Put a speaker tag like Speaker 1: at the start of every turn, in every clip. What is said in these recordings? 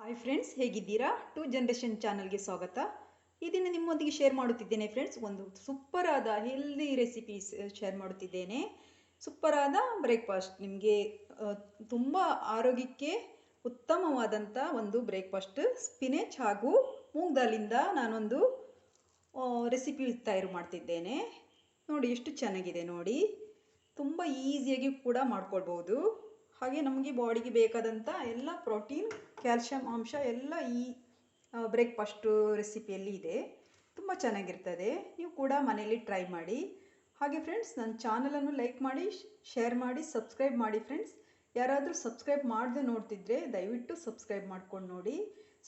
Speaker 1: Hi friends, ಹೇಗಿದ್ದೀರಾ? To generation ಚಾನಲ್ಗೆ ಸ್ವಾಗತ. ಈ ದಿನ ನಿಮ್ಮೊಂದಿಗೆ ಶೇರ್ ಮಾಡುತ್ತಿದ್ದೇನೆ ಫ್ರೆಂಡ್ಸ್, ಒಂದು ಸೂಪರ್ ಆದ ಹೆಲ್ದಿ ರೆಸಿಪೀಸ್ ಶೇರ್ ಮಾಡುತ್ತಿದ್ದೇನೆ. ಸೂಪರ್ ಆದ ಬ್ರೇಕ್ಫಾಸ್ಟ್, ನಿಮಗೆ ತುಂಬ ಆರೋಗ್ಯಕ್ಕೆ ಉತ್ತಮವಾದಂಥ ಒಂದು ಬ್ರೇಕ್ಫಾಸ್ಟ್. ಸ್ಪಿನೆಚ್ ಹಾಗೂ ಮೂಂಗ್ ದಾಲಿಂದ ನಾನೊಂದು ರೆಸಿಪಿ ತಯಾರು ಮಾಡ್ತಿದ್ದೇನೆ. ನೋಡಿ ಎಷ್ಟು ಚೆನ್ನಾಗಿದೆ ನೋಡಿ. ತುಂಬ ಈಸಿಯಾಗಿ ಕೂಡ ಮಾಡ್ಕೊಳ್ಬೋದು. ಹಾಗೆ ನಮಗೆ ಬಾಡಿಗೆ ಬೇಕಾದಂಥ ಎಲ್ಲ ಪ್ರೋಟೀನ್, ಕ್ಯಾಲ್ಶಿಯಂ ಅಂಶ ಎಲ್ಲ ಈ ಬ್ರೇಕ್ಫಾಸ್ಟು ರೆಸಿಪಿಯಲ್ಲಿ ಇದೆ. ತುಂಬ ಚೆನ್ನಾಗಿರ್ತದೆ. ನೀವು ಕೂಡ ಮನೆಯಲ್ಲಿ ಟ್ರೈ ಮಾಡಿ. ಹಾಗೆ ಫ್ರೆಂಡ್ಸ್, ನನ್ನ ಚಾನಲನ್ನು ಲೈಕ್ ಮಾಡಿ, ಶೇರ್ ಮಾಡಿ, ಸಬ್ಸ್ಕ್ರೈಬ್ ಮಾಡಿ ಫ್ರೆಂಡ್ಸ್. ಯಾರಾದರೂ ಸಬ್ಸ್ಕ್ರೈಬ್ ಮಾಡದೆ ನೋಡ್ತಿದ್ರೆ ದಯವಿಟ್ಟು ಸಬ್ಸ್ಕ್ರೈಬ್ ಮಾಡ್ಕೊಂಡು ನೋಡಿ,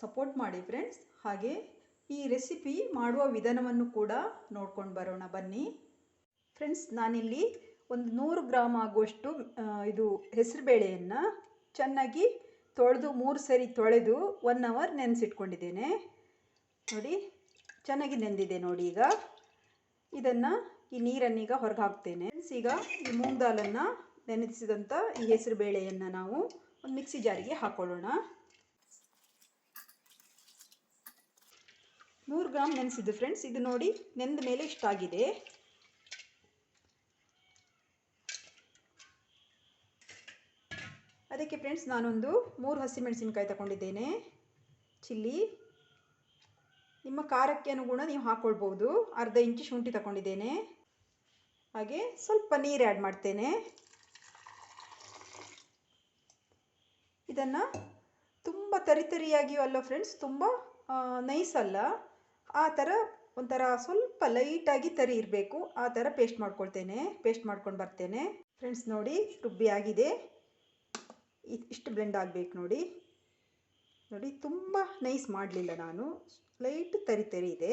Speaker 1: ಸಪೋರ್ಟ್ ಮಾಡಿ ಫ್ರೆಂಡ್ಸ್. ಹಾಗೆ ಈ ರೆಸಿಪಿ ಮಾಡುವ ವಿಧಾನವನ್ನು ಕೂಡ ನೋಡ್ಕೊಂಡು ಬರೋಣ ಬನ್ನಿ ಫ್ರೆಂಡ್ಸ್. ನಾನಿಲ್ಲಿ ಒಂದು 100 ಗ್ರಾಮ್ ಆಗುವಷ್ಟು ಇದು ಹೆಸರುಬೇಳೆಯನ್ನು ಚೆನ್ನಾಗಿ ತೊಳೆದು 3 ಸರಿ ತೊಳೆದು 1 ಅವರ್ ನೆನೆಸಿಟ್ಕೊಂಡಿದ್ದೇನೆ. ನೋಡಿ ಚೆನ್ನಾಗಿ ನೆಂದಿದೆ ನೋಡಿ. ಈಗ ಇದನ್ನು ಈ ನೀರನ್ನೀಗ ಹೊರಗೆ ಹಾಕ್ತೇನೆ ಫ್ರೆಂಡ್ಸ್. ಈಗ ಈ ಮೂಂಗ್ ದಾಲನ್ನು ನೆನೆಸಿದಂಥ ಈ ಹೆಸರುಬೇಳೆಯನ್ನು ನಾವು ಒಂದು ಮಿಕ್ಸಿ ಜಾರಿಗೆ ಹಾಕೊಳ್ಳೋಣ. 100 ಗ್ರಾಮ್ ನೆನೆಸಿದ್ದು ಫ್ರೆಂಡ್ಸ್. ಇದು ನೋಡಿ ನೆಂದ ಮೇಲೆ ಇಷ್ಟಾಗಿದೆ. ಅದಕ್ಕೆ ಫ್ರೆಂಡ್ಸ್ ನಾನೊಂದು 3 ಹಸಿಮೆಣಸಿನಕಾಯಿ ತಗೊಂಡಿದ್ದೇನೆ. ಚಿಲ್ಲಿ, ನಿಮ್ಮ ಖಾರಕ್ಕೆ ಅನುಗುಣ ನೀವು ಹಾಕ್ಕೊಳ್ಬೋದು. ಅರ್ಧ ಇಂಚು ಶುಂಠಿ ತಗೊಂಡಿದ್ದೇನೆ. ಹಾಗೆ ಸ್ವಲ್ಪ ನೀರು ಆ್ಯಡ್ ಮಾಡ್ತೇನೆ. ಇದನ್ನು ತುಂಬ ತರಿತರಿಯಾಗಿಯೂ ಅಲ್ಲ ಫ್ರೆಂಡ್ಸ್, ತುಂಬ ನೈಸ್ ಅಲ್ಲ, ಆ ಥರ ಒಂಥರ ಸ್ವಲ್ಪ ಲೈಟಾಗಿ ತರಿ ಇರಬೇಕು, ಆ ಥರ ಪೇಸ್ಟ್ ಮಾಡ್ಕೊಂಡು ಬರ್ತೇನೆ ಫ್ರೆಂಡ್ಸ್. ನೋಡಿ ರುಬ್ಬಿ ಆಗಿದೆ. ಇಷ್ಟು ಬ್ಲೆಂಡ್ ಆಗಬೇಕು ನೋಡಿ. ತುಂಬ ನೈಸ್ ಮಾಡಲಿಲ್ಲ ನಾನು, ಲೈಟ್ ತರಿ ಇದೆ.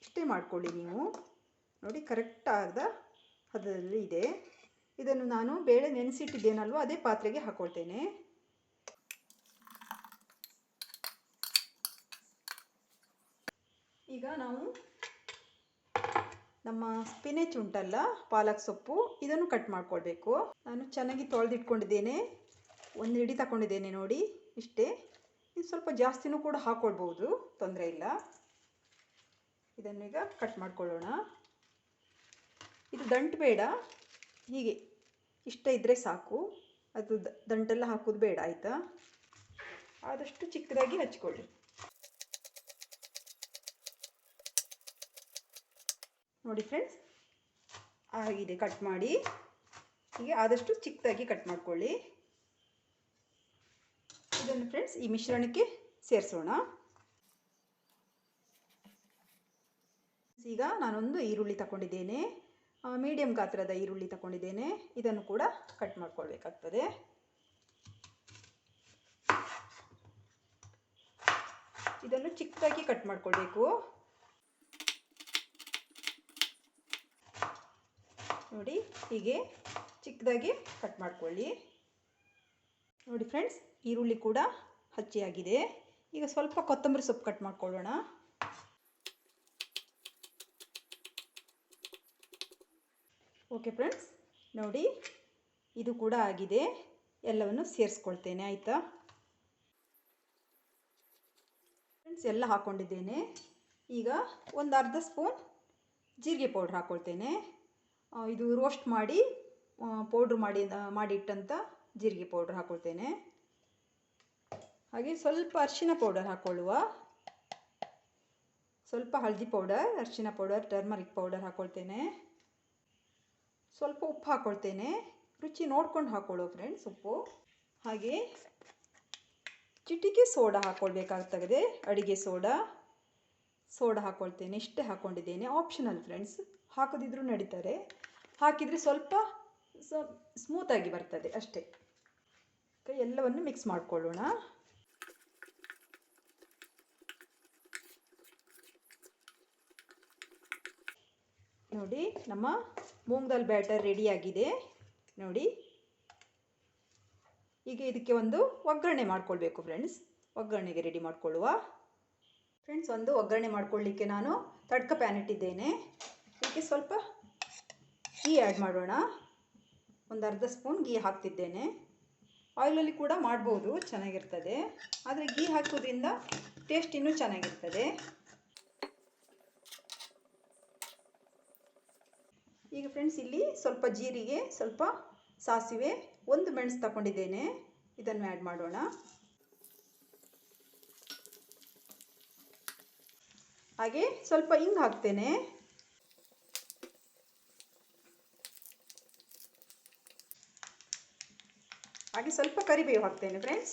Speaker 1: ಇಷ್ಟೇ ಮಾಡ್ಕೊಳ್ಳಿ ನೀವು. ನೋಡಿ ಕರೆಕ್ಟ್ ಆದ ಹದದಲ್ಲಿ ಇದೆ. ಇದನ್ನು ನಾನು ಬೇಳೆ ನೆನೆಸಿಟ್ಟಿದ್ದೇನಲ್ವ ಅದೇ ಪಾತ್ರೆಗೆ ಹಾಕ್ಕೊಳ್ತೇನೆ. ಈಗ ನಾವು ನಮ್ಮ ಸ್ಪಿನೆಚ್ ಉಂಟಲ್ಲ, ಪಾಲಕ್ ಸೊಪ್ಪು, ಇದನ್ನು ಕಟ್ ಮಾಡ್ಕೊಳ್ಬೇಕು. ನಾನು ಚೆನ್ನಾಗಿ ತೊಳೆದಿಟ್ಕೊಂಡಿದ್ದೇನೆ. 1 ಹಿಡಿ ತಗೊಂಡಿದ್ದೇನೆ ನೋಡಿ, ಇಷ್ಟೇ. ಇದು ಸ್ವಲ್ಪ ಜಾಸ್ತಿನೂ ಕೂಡ ಹಾಕ್ಕೊಳ್ಬೋದು, ತೊಂದರೆ ಇಲ್ಲ. ಇದನ್ನೀಗ ಕಟ್ ಮಾಡ್ಕೊಳ್ಳೋಣ. ಇದು ದಂಟು ಬೇಡ, ಹೀಗೆ ಇಷ್ಟ ಇದ್ದರೆ ಸಾಕು. ಅದು ದಂಟೆಲ್ಲ ಹಾಕೋದು ಬೇಡ, ಆಯಿತಾ? ಆದಷ್ಟು ಚಿಕ್ಕದಾಗಿ ಹಚ್ಕೊಳ್ಳಿ. ನೋಡಿ ಫ್ರೆಂಡ್ಸ್, ಆಗಿದೆ ಕಟ್ ಮಾಡಿ. ಹೀಗೆ ಆದಷ್ಟು ಚಿಕ್ಕದಾಗಿ ಕಟ್ ಮಾಡ್ಕೊಳ್ಳಿ. ಇದನ್ನು ಫ್ರೆಂಡ್ಸ್ ಈ ಮಿಶ್ರಣಕ್ಕೆ ಸೇರಿಸೋಣ. ಈಗ ನಾನೊಂದು ಈರುಳ್ಳಿ ತಗೊಂಡಿದ್ದೇನೆ, ಮೀಡಿಯಂ ಗಾತ್ರದ ಈರುಳ್ಳಿ ತಗೊಂಡಿದ್ದೇನೆ. ಇದನ್ನು ಕೂಡ ಕಟ್ ಮಾಡ್ಕೊಳ್ಬೇಕಾಗ್ತದೆ. ಇದನ್ನು ಚಿಕ್ಕದಾಗಿ ಕಟ್ ಮಾಡ್ಕೊಳ್ಬೇಕು. ನೋಡಿ ಹೀಗೆ ಚಿಕ್ಕದಾಗಿ ಕಟ್ ಮಾಡ್ಕೊಳ್ಳಿ. ನೋಡಿ ಫ್ರೆಂಡ್ಸ್, ಈರುಳ್ಳಿ ಕೂಡ ಹಚ್ಚಿಯಾಗಿದೆ. ಈಗ ಸ್ವಲ್ಪ ಕೊತ್ತಂಬರಿ ಸೊಪ್ಪು ಕಟ್ ಮಾಡ್ಕೊಳ್ಳೋಣ. ಓಕೆ ಫ್ರೆಂಡ್ಸ್, ನೋಡಿ ಇದು ಕೂಡ ಆಗಿದೆ. ಎಲ್ಲವನ್ನು ಸೇರಿಸ್ಕೊಳ್ತೇನೆ, ಆಯಿತಾ ಫ್ರೆಂಡ್ಸ್? ಎಲ್ಲ ಹಾಕ್ಕೊಂಡಿದ್ದೇನೆ. ಈಗ ಒಂದು ಅರ್ಧ ಸ್ಪೂನ್ ಜೀರಿಗೆ ಪೌಡ್ರ್ ಹಾಕ್ಕೊಳ್ತೇನೆ. ಇದು ರೋಸ್ಟ್ ಮಾಡಿ ಪೌಡ್ರ್ ಮಾಡಿಟ್ಟಂಥ ಜೀರಿಗೆ ಪೌಡ್ರ್ ಹಾಕ್ಕೊಳ್ತೇನೆ. ಹಾಗೆ ಸ್ವಲ್ಪ ಅರಿಶಿನ ಪೌಡರ್ ಹಾಕ್ಕೊಳ್ಳುವ. ಸ್ವಲ್ಪ ಹಳದಿ ಪೌಡರ್, ಅರಿಶಿನ ಪೌಡರ್, ಟರ್ಮರಿಕ್ ಪೌಡರ್ ಹಾಕ್ಕೊಳ್ತೇನೆ. ಸ್ವಲ್ಪ ಉಪ್ಪು ಹಾಕ್ಕೊಳ್ತೇನೆ. ರುಚಿ ನೋಡ್ಕೊಂಡು ಹಾಕ್ಕೊಳ್ಳೋ ಫ್ರೆಂಡ್ಸ್ ಉಪ್ಪು. ಹಾಗೆ ಚಿಟಿಕೆ ಸೋಡಾ ಹಾಕ್ಕೊಳ್ಬೇಕಾಗ್ತದೆ, ಅಡುಗೆ ಸೋಡಾ ಹಾಕ್ಕೊಳ್ತೇನೆ. ಇಷ್ಟೇ ಹಾಕ್ಕೊಂಡಿದ್ದೇನೆ. Optional friends, ಹಾಕೋದಿದ್ರೂ ನಡೀತಾರೆ. ಹಾಕಿದರೆ ಸ್ವಲ್ಪ ಸ್ಮೂತಾಗಿ ಬರ್ತದೆ ಅಷ್ಟೇ. ಎಲ್ಲವನ್ನು ಮಿಕ್ಸ್ ಮಾಡಿಕೊಳ್ಳೋಣ. ನೋಡಿ ನಮ್ಮ ಮೂಂಗ್ ದಾಲ್ ಬ್ಯಾಟರ್ ರೆಡಿಯಾಗಿದೆ ನೋಡಿ. ಈಗ ಇದಕ್ಕೆ ಒಂದು ಒಗ್ಗರಣೆ ಮಾಡ್ಕೊಳ್ಬೇಕು ಫ್ರೆಂಡ್ಸ್. ಒಗ್ಗರಣೆಗೆ ರೆಡಿ ಮಾಡ್ಕೊಳ್ಳುವ ಫ್ರೆಂಡ್ಸ್. ಒಂದು ಒಗ್ಗರಣೆ ಮಾಡ್ಕೊಳ್ಳಿಕ್ಕೆ ನಾನು ತಡ್ಕ ಪ್ಯಾನ್ ಇಟ್ಟಿದ್ದೇನೆ. ಇದಕ್ಕೆ ಸ್ವಲ್ಪ ಗೀ ಆ್ಯಡ್ ಮಾಡೋಣ. ಒಂದು ಅರ್ಧ ಸ್ಪೂನ್ ಗೀ ಹಾಕ್ತಿದ್ದೇನೆ. ಆಯಿಲಲ್ಲಿ ಕೂಡ ಮಾಡ್ಬೋದು, ಚೆನ್ನಾಗಿರ್ತದೆ. ಆದರೆ ಗೀ ಹಾಕೋದ್ರಿಂದ ಟೇಸ್ಟ್ ಇನ್ನೂ ಚೆನ್ನಾಗಿರ್ತದೆ. ಈಗ ಫ್ರೆಂಡ್ಸ್ ಇಲ್ಲಿ ಸ್ವಲ್ಪ ಜೀರಿಗೆ, ಸ್ವಲ್ಪ ಸಾಸಿವೆ, ಒಂದು ಮೆಣಸು ತಗೊಂಡಿದ್ದೇನೆ, ಇದನ್ನು ಆ್ಯಡ್ ಮಾಡೋಣ. ಹಾಗೆ ಸ್ವಲ್ಪ ಹಿಂಗೆ ಹಾಕ್ತೇನೆ. ಹಾಗೆ ಸ್ವಲ್ಪ ಕರಿಬೇವು ಹಾಕ್ತೇನೆ ಫ್ರೆಂಡ್ಸ್.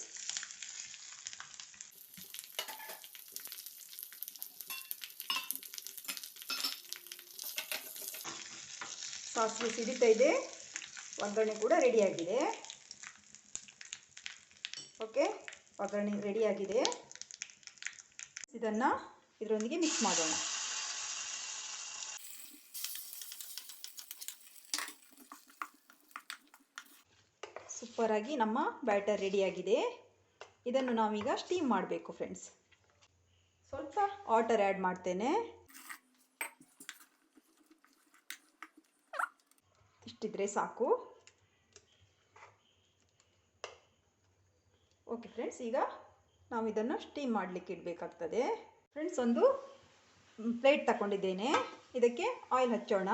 Speaker 1: ಸಾಸಿವೆ ಸಿಡಿತಾ ಇದೆ, ಒಗ್ಗರಣೆ ಕೂಡ ರೆಡಿಯಾಗಿದೆ. ಓಕೆ, ಒಗ್ಗರಣೆ ರೆಡಿಯಾಗಿದೆ. ಇದನ್ನು ಇದರೊಂದಿಗೆ ಮಿಕ್ಸ್ ಮಾಡೋಣ. ಸೂಪರಾಗಿ ನಮ್ಮ ಬ್ಯಾಟರ್ ರೆಡಿಯಾಗಿದೆ. ಇದನ್ನು ನಾವೀಗ ಸ್ಟೀಮ್ ಮಾಡಬೇಕು ಫ್ರೆಂಡ್ಸ್. ಸ್ವಲ್ಪ ವಾಟರ್ ಆ್ಯಡ್ ಮಾಡ್ತೇನೆ. ಇಷ್ಟಿದ್ರೆ ಸಾಕು. ಓಕೆ ಫ್ರೆಂಡ್ಸ್, ಈಗ ನಾವು ಇದನ್ನು ಸ್ಟೀಮ್ ಮಾಡಲಿಕ್ಕೆ ಇಡಬೇಕಾಗ್ತದೆ. ಫ್ರೆಂಡ್ಸ್, ಒಂದು ಪ್ಲೇಟ್ ತಗೊಂಡಿದ್ದೇನೆ, ಇದಕ್ಕೆ ಆಯಿಲ್ ಹಚ್ಚೋಣ.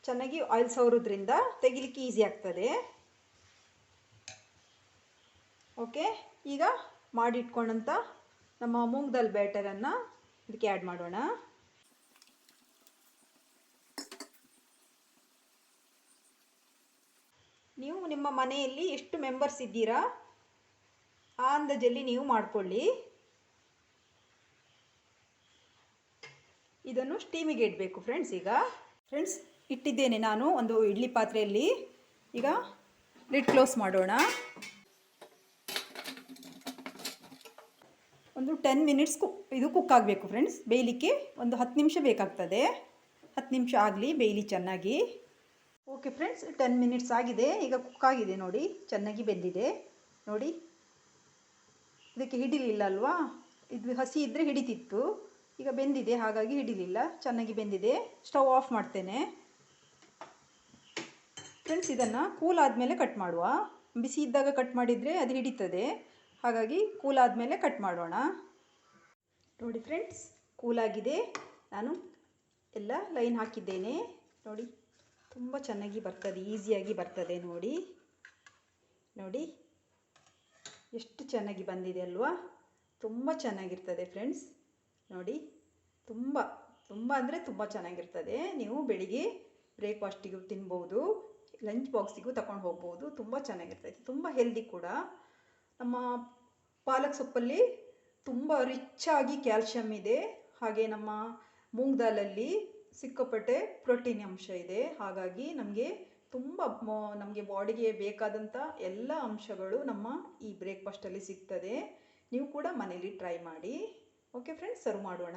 Speaker 1: ಚೆನ್ನಾಗಿ ಆಯಿಲ್ ಸವರೋದ್ರಿಂದ ತೆಗಿಲಿಕ್ಕೆ ಈಸಿ ಆಗ್ತದೆ. ಓಕೆ, ಈಗ ಮಾಡಿಟ್ಕೊಂಡಂಥ ನಮ್ಮ ಮೂಂಗ್ ದಾಲ್ ಬ್ಯಾಟರನ್ನು ಇದಕ್ಕೆ ಆ್ಯಡ್ ಮಾಡೋಣ. ನೀವು ನಿಮ್ಮ ಮನೆಯಲ್ಲಿ ಎಷ್ಟು ಮೆಂಬರ್ಸ್ ಇದ್ದೀರಾ ಆ ಅಂದಾಜಲ್ಲಿ ನೀವು ಮಾಡಿಕೊಳ್ಳಿ. ಇದನ್ನು ಸ್ಟೀಮಿಗೆ ಇಡಬೇಕು ಫ್ರೆಂಡ್ಸ್. ಈಗ ಫ್ರೆಂಡ್ಸ್, ಇಟ್ಟಿದ್ದೇನೆ ನಾನು ಒಂದು ಇಡ್ಲಿ ಪಾತ್ರೆಯಲ್ಲಿ. ಈಗ ಲಿಡ್ ಕ್ಲೋಸ್ ಮಾಡೋಣ. ಒಂದು 10 ಮಿನಿಟ್ಸ್ ಇದು ಕುಕ್ ಆಗಬೇಕು ಫ್ರೆಂಡ್ಸ್. ಬೇಯಲಿಕ್ಕೆ ಒಂದು 10 ನಿಮಿಷ ಬೇಕಾಗ್ತದೆ. 10 ನಿಮಿಷ ಆಗಲಿ, ಬೇಯಲಿ ಚೆನ್ನಾಗಿ. ಓಕೆ ಫ್ರೆಂಡ್ಸ್, 10 ಮಿನಿಟ್ಸ್ ಆಗಿದೆ. ಈಗ ಕುಕ್ ಆಗಿದೆ ನೋಡಿ, ಚೆನ್ನಾಗಿ ಬೆಂದಿದೆ ನೋಡಿ. ಇದಕ್ಕೆ ಹಿಡಿಲಿಲ್ಲ ಅಲ್ವಾ, ಇದು ಹಸಿ ಇದ್ದರೆ ಹಿಡಿತಿತ್ತು. ಈಗ ಬೆಂದಿದೆ, ಹಾಗಾಗಿ ಹಿಡಿಲಿಲ್ಲ, ಚೆನ್ನಾಗಿ ಬೆಂದಿದೆ. ಸ್ಟವ್ ಆಫ್ ಮಾಡ್ತೇನೆ ಫ್ರೆಂಡ್ಸ್. ಇದನ್ನು ಕೂಲ್ ಆದಮೇಲೆ ಕಟ್ ಮಾಡುವ. ಬಿಸಿ ಇದ್ದಾಗ ಕಟ್ ಮಾಡಿದರೆ ಅದು ಹಿಡಿತದೆ, ಹಾಗಾಗಿ ಕೂಲ್ ಆದಮೇಲೆ ಕಟ್ ಮಾಡೋಣ. ನೋಡಿ ಫ್ರೆಂಡ್ಸ್, ಕೂಲಾಗಿದೆ. ನಾನು ಎಲ್ಲ ಲೈನ್ ಹಾಕಿದ್ದೇನೆ ನೋಡಿ. ತುಂಬ ಚೆನ್ನಾಗಿ ಬರ್ತದೆ, ಈಸಿಯಾಗಿ ಬರ್ತದೆ ನೋಡಿ. ನೋಡಿ ಎಷ್ಟು ಚೆನ್ನಾಗಿ ಬಂದಿದೆ ಅಲ್ವಾ. ತುಂಬ ಚೆನ್ನಾಗಿರ್ತದೆ ಫ್ರೆಂಡ್ಸ್ ನೋಡಿ. ತುಂಬ ಅಂದರೆ ತುಂಬ ಚೆನ್ನಾಗಿರ್ತದೆ. ನೀವು ಬೆಳಿಗ್ಗೆ ಬ್ರೇಕ್ಫಾಸ್ಟಿಗೂ ತಿನ್ಬೋದು, ಲಂಚ್ ಬಾಕ್ಸಿಗೂ ತಗೊಂಡು ಹೋಗ್ಬೋದು. ತುಂಬ ಚೆನ್ನಾಗಿರ್ತದೆ, ತುಂಬ ಹೆಲ್ದಿ ಕೂಡ. ನಮ್ಮ ಪಾಲಕ್ ಸೊಪ್ಪಲ್ಲಿ ತುಂಬ ರಿಚ್ ಆಗಿ ಕ್ಯಾಲ್ಶಿಯಮ್ ಇದೆ. ಹಾಗೆ ನಮ್ಮ ಮೂಂಗ್ ದಾಲಲ್ಲಿ ಸಿಕ್ಕಾಪಟ್ಟೆ ಪ್ರೋಟೀನ್ ಅಂಶ ಇದೆ. ಹಾಗಾಗಿ ನಮಗೆ ಬಾಡಿಗೆ ಬೇಕಾದಂಥ ಎಲ್ಲ ಅಂಶಗಳು ನಮ್ಮ ಈ ಬ್ರೇಕ್ಫಾಸ್ಟಲ್ಲಿ ಸಿಗ್ತದೆ. ನೀವು ಕೂಡ ಮನೇಲಿ ಟ್ರೈ ಮಾಡಿ. ಓಕೆ ಫ್ರೆಂಡ್ಸ್, ಸರ್ವ್ ಮಾಡೋಣ.